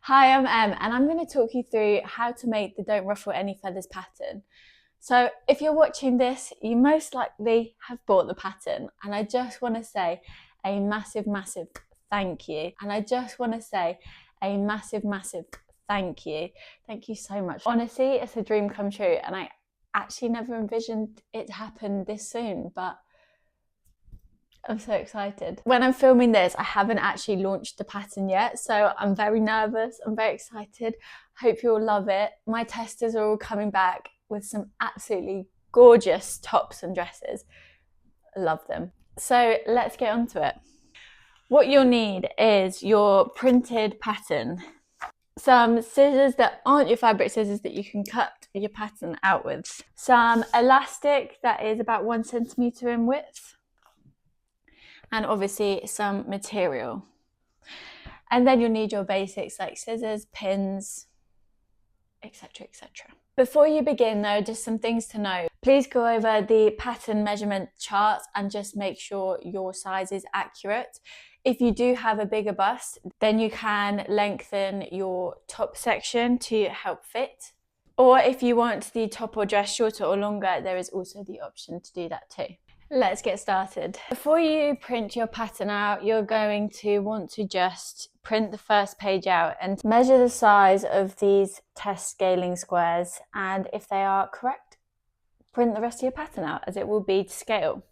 Hi, I'm Em, and I'm going to talk you through how to make the Don't Ruffle Any Feathers pattern. So if you're watching this, you most likely have bought the pattern, and I just want to say a massive thank you. And I just want to say a massive thank you. Thank you so much. Honestly, it's a dream come true, and I actually never envisioned it to happen this soon, but I'm so excited. When I'm filming this, I haven't actually launched the pattern yet, so I'm very nervous. I'm very excited. Hope you'll love it. My testers are all coming back with some absolutely gorgeous tops and dresses. I love them. So let's get on to it. What you'll need is your printed pattern, some scissors that aren't your fabric scissors that you can cut your pattern out with, some elastic that is about 1 centimetre in width, and obviously some material. And then you'll need your basics like scissors, pins, etc. Before you begin though, just some things to know. Please go over the pattern measurement charts and just make sure your size is accurate. If you do have a bigger bust, then you can lengthen your top section to help fit. Or if you want the top or dress shorter or longer, there is also the option to do that too. Let's get started. Before you print your pattern out, you're going to want to just print the first page out and measure the size of these test scaling squares, and if they are correct, print the rest of your pattern out as it will be to scale.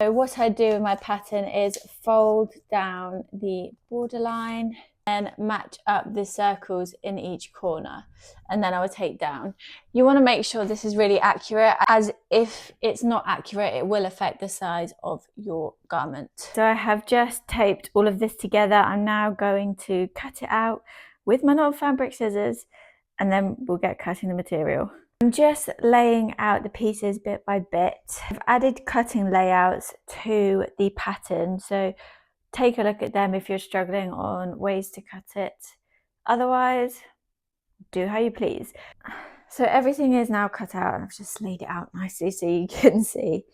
So what I do with my pattern is fold down the borderline and match up the circles in each corner, and then I will take down. You want to make sure this is really accurate, as if it's not accurate it will affect the size of your garment. So I have just taped all of this together. I'm now going to cut it out with my non-fabric scissors, and then we'll get cutting the material. I'm just laying out the pieces bit by bit. I've added cutting layouts to the pattern, so take a look at them if you're struggling on ways to cut it. Otherwise, do how you please. So everything is now cut out, and I've just laid it out nicely so you can see.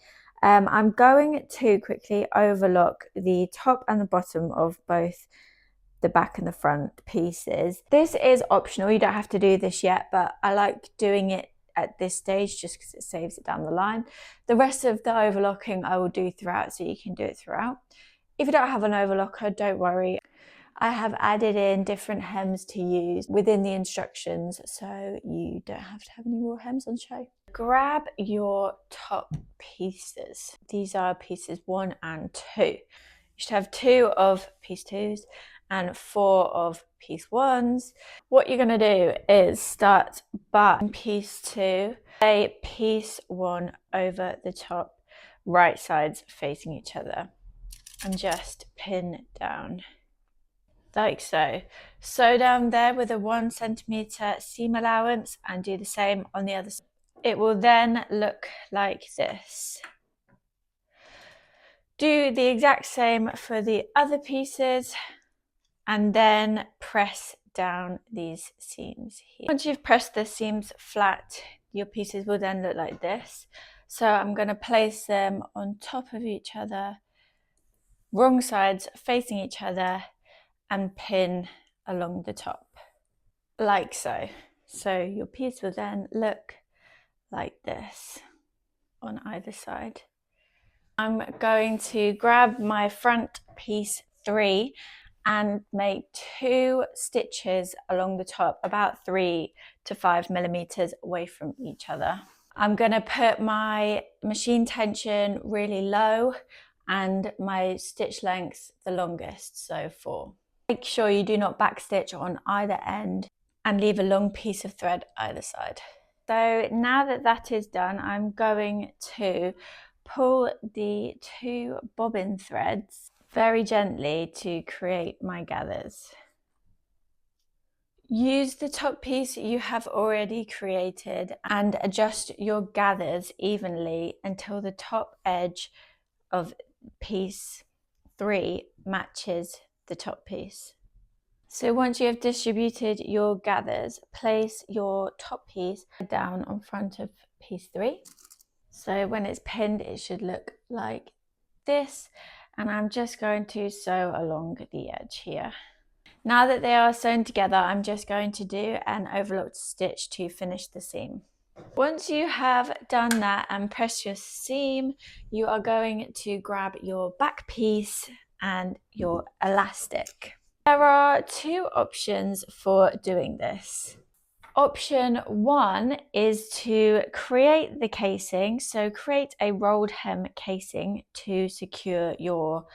I'm going to quickly overlock the top and the bottom of both the back and the front pieces. This is optional, you don't have to do this yet, but I like doing it at this stage just because it saves it down the line. The rest of the overlocking I will do throughout, so you can do it throughout. If you don't have an overlocker, don't worry. I have added in different hems to use within the instructions, so you don't have to have any more hems on show. Grab your top pieces. These are pieces 1 and 2. You should have 2 of piece 2s and 4 of piece 1s. What you're going to do is start by piece 2, lay piece 1 over the top, right sides facing each other, and just pin down like so. Sew down there with a 1 centimetre seam allowance and do the same on the other side. It will then look like this. Do the exact same for the other pieces and then press down these seams here. Once you've pressed the seams flat, your pieces will then look like this. So I'm going to place them on top of each other, wrong sides facing each other, and pin along the top like so. So your piece will then look like this on either side. I'm going to grab my front piece 3 and make 2 stitches along the top, about 3 to 5 millimeters away from each other. I'm going to put my machine tension really low and my stitch length the longest, so 4. Make sure you do not backstitch on either end and leave a long piece of thread either side. So now that that is done, I'm going to pull the 2 bobbin threads very gently to create my gathers. Use the top piece you have already created and adjust your gathers evenly until the top edge of piece 3 matches the top piece. So once you have distributed your gathers, place your top piece down on front of piece 3. So when it's pinned, it should look like this, and I'm just going to sew along the edge here. Now that they are sewn together, I'm just going to do an overlocked stitch to finish the seam. Once you have done that and pressed your seam, you are going to grab your back piece and your elastic. There are two options for doing this. Option one is to create the casing, so create a rolled hem casing to secure your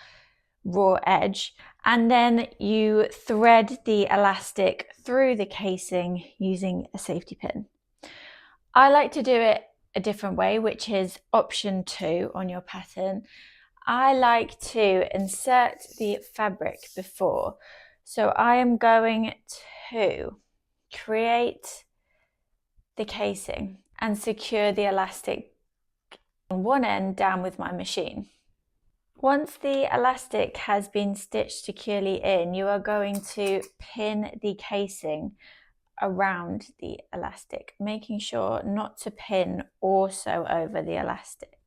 raw edge, and then you thread the elastic through the casing using a safety pin. I like to do it a different way, which is option two on your pattern. I like to insert the fabric before, so I am going to create the casing and secure the elastic on one end down with my machine. Once the elastic has been stitched securely in, you are going to pin the casing around the elastic, making sure not to pin or sew over the elastic.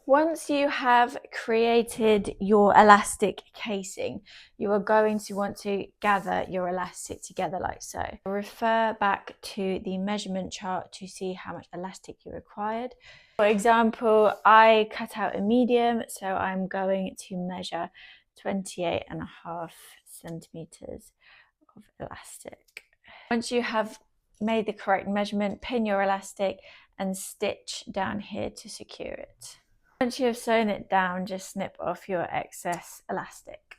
Once you have created your elastic casing, you are going to want to gather your elastic together like so. Refer back to the measurement chart to see how much elastic you required. For example, I cut out a medium, so I'm going to measure 28.5 centimeters of elastic. Once you have made the correct measurement, pin your elastic and stitch down here to secure it. Once you have sewn it down, just snip off your excess elastic.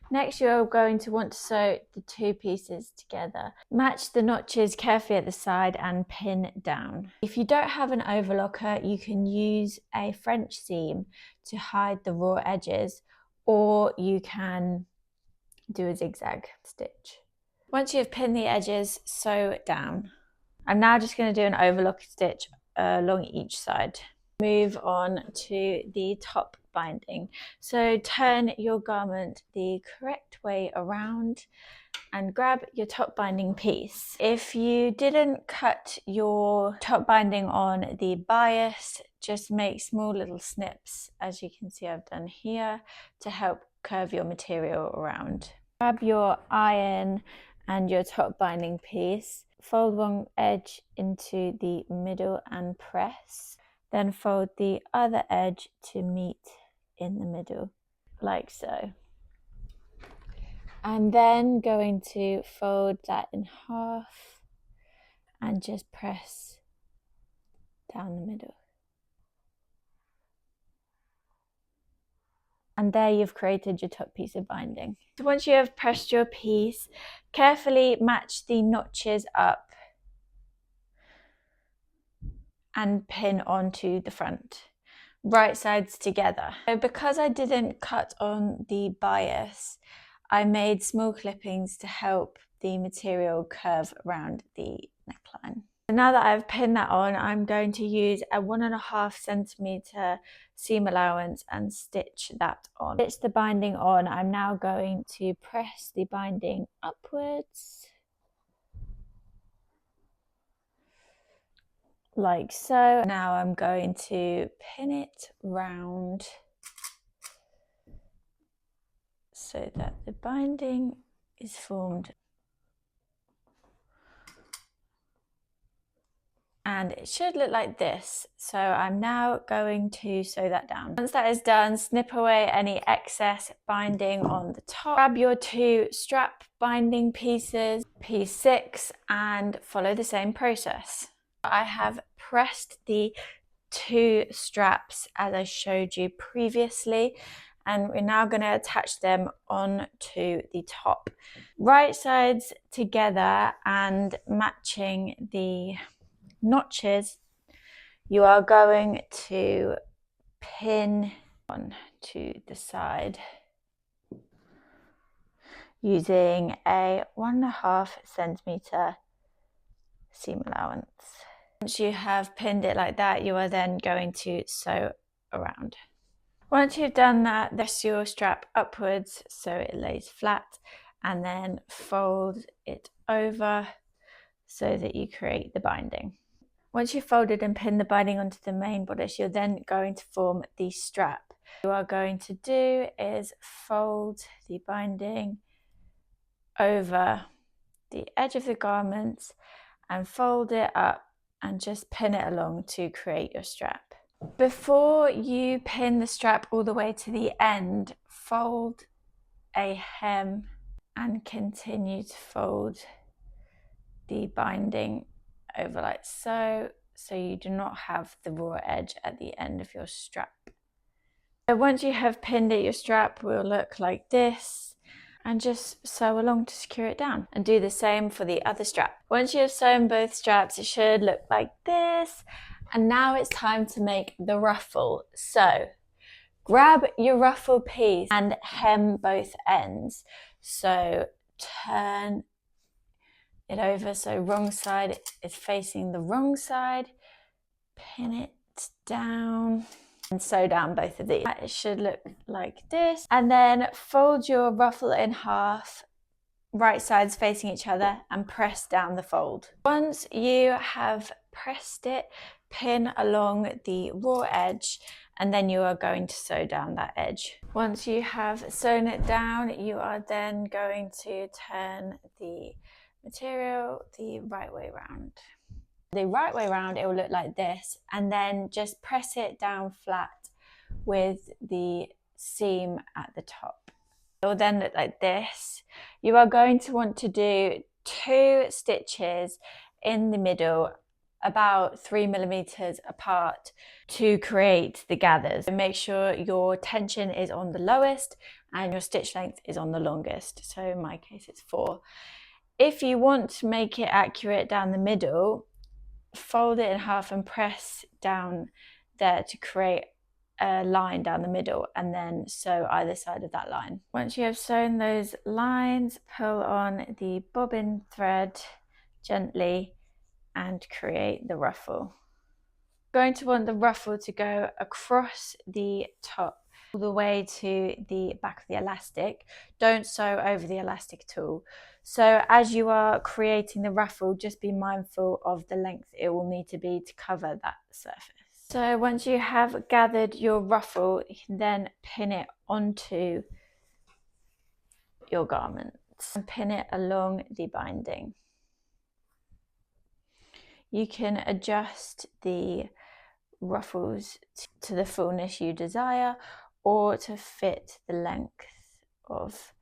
Next, you're going to want to sew the two pieces together. Match the notches carefully at the side and pin down. If you don't have an overlocker, you can use a French seam to hide the raw edges, or you can do a zigzag stitch. Once you've pinned the edges, sew it down. I'm now just going to do an overlock stitch along each side. Move on to the top binding. So turn your garment the correct way around and grab your top binding piece. If you didn't cut your top binding on the bias, just make small little snips, as you can see I've done here, to help curve your material around. Grab your iron and your top binding piece, fold one edge into the middle and press. Then fold the other edge to meet in the middle, like so. And then going to fold that in half and just press down the middle. And there you've created your top piece of binding. So once you have pressed your piece, carefully match the notches up and pin onto the front, right sides together. So because I didn't cut on the bias, I made small clippings to help the material curve around the neckline. So now that I've pinned that on, I'm going to use a 1.5 centimeter seam allowance and stitch that on. Stitch the binding on. I'm now going to press the binding upwards, like so. Now I'm going to pin it round so that the binding is formed. And it should look like this. So I'm now going to sew that down. Once that is done, snip away any excess binding on the top. Grab your two strap binding pieces, piece 6, and follow the same process. I have pressed the two straps as I showed you previously, and we're now going to attach them onto the top. Right sides together and matching the notches, you are going to pin on to the side using a 1.5 centimeter seam allowance. Once you have pinned it like that, you are then going to sew around. Once you've done that, press your strap upwards so it lays flat, and then fold it over so that you create the binding. Once you've folded and pinned the binding onto the main bodice, you're then going to form the strap. What you are going to do is fold the binding over the edge of the garment and fold it up and just pin it along to create your strap. Before you pin the strap all the way to the end, fold a hem and continue to fold the binding over like so you do not have the raw edge at the end of your strap. So once you have pinned it, your strap will look like this, and just sew along to secure it down, and do the same for the other strap. Once you have sewn both straps, it should look like this. And now it's time to make the ruffle. So grab your ruffle piece and hem both ends. So turn it over so wrong side is facing the wrong side, pin it down and sew down both of these. It should look like this, and then fold your ruffle in half, right sides facing each other, and press down the fold. Once you have pressed it, pin along the raw edge, and then you are going to sew down that edge. Once you have sewn it down, you are then going to turn the material the right way round. The right way round, it will look like this, and then just press it down flat with the seam at the top. It will then look like this. You are going to want to do 2 stitches in the middle, about 3 millimeters apart, to create the gathers. So make sure your tension is on the lowest and your stitch length is on the longest. So in my case, it's 4. If you want to make it accurate down the middle, fold it in half and press down there to create a line down the middle, and then sew either side of that line. Once you have sewn those lines, pull on the bobbin thread gently and create the ruffle. You're going to want the ruffle to go across the top all the way to the back of the elastic. Don't sew over the elastic at all. So as you are creating the ruffle, just be mindful of the length it will need to be to cover that surface. So once you have gathered your ruffle, you can then pin it onto your garment and pin it along the binding. You can adjust the ruffles to the fullness you desire, or to fit the length of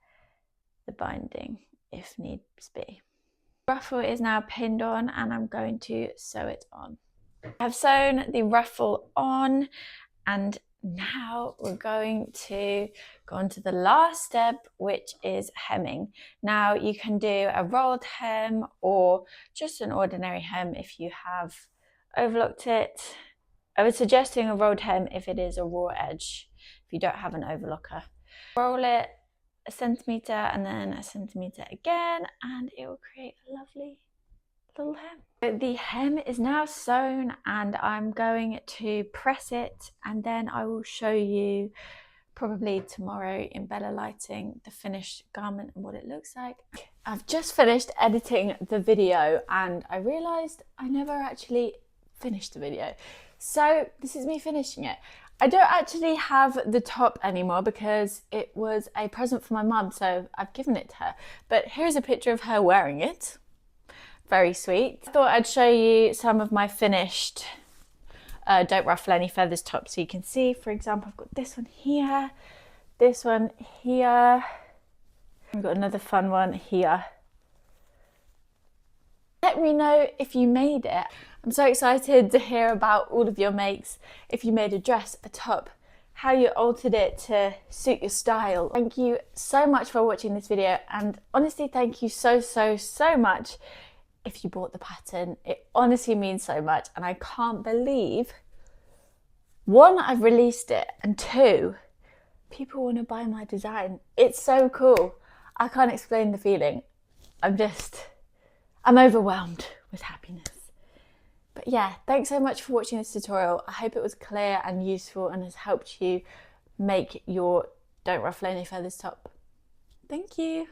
the binding if needs be. The ruffle is now pinned on, and I'm going to sew it on. I've sewn the ruffle on, and now we're going to go on to the last step, which is hemming. Now you can do a rolled hem or just an ordinary hem if you have overlocked it. I would suggest doing a rolled hem if it is a raw edge, if you don't have an overlocker. Roll it 1 centimeter and then 1 centimeter again, and it will create a lovely little hem. The hem is now sewn, and I'm going to press it, and then I will show you probably tomorrow in better lighting the finished garment and what it looks like. I've just finished editing the video and I realized I never actually finished the video. So this is me finishing it. I don't actually have the top anymore because it was a present for my mum, so I've given it to her. But here's a picture of her wearing it. Very sweet. I thought I'd show you some of my finished Don't Ruffle Any Feathers tops so you can see. For example, I've got this one here, this one here. I've got another fun one here. Let me know if you made it. I'm so excited to hear about all of your makes. If you made a dress, a top, how you altered it to suit your style. Thank you so much for watching this video, and honestly thank you so much if you bought the pattern. It honestly means so much, and I can't believe, 1, I've released it, and 2, people want to buy my design. It's so cool. I can't explain the feeling. I'm overwhelmed with happiness. But yeah, thanks so much for watching this tutorial. I hope it was clear and useful and has helped you make your Don't Ruffle Any Feathers top. Thank you.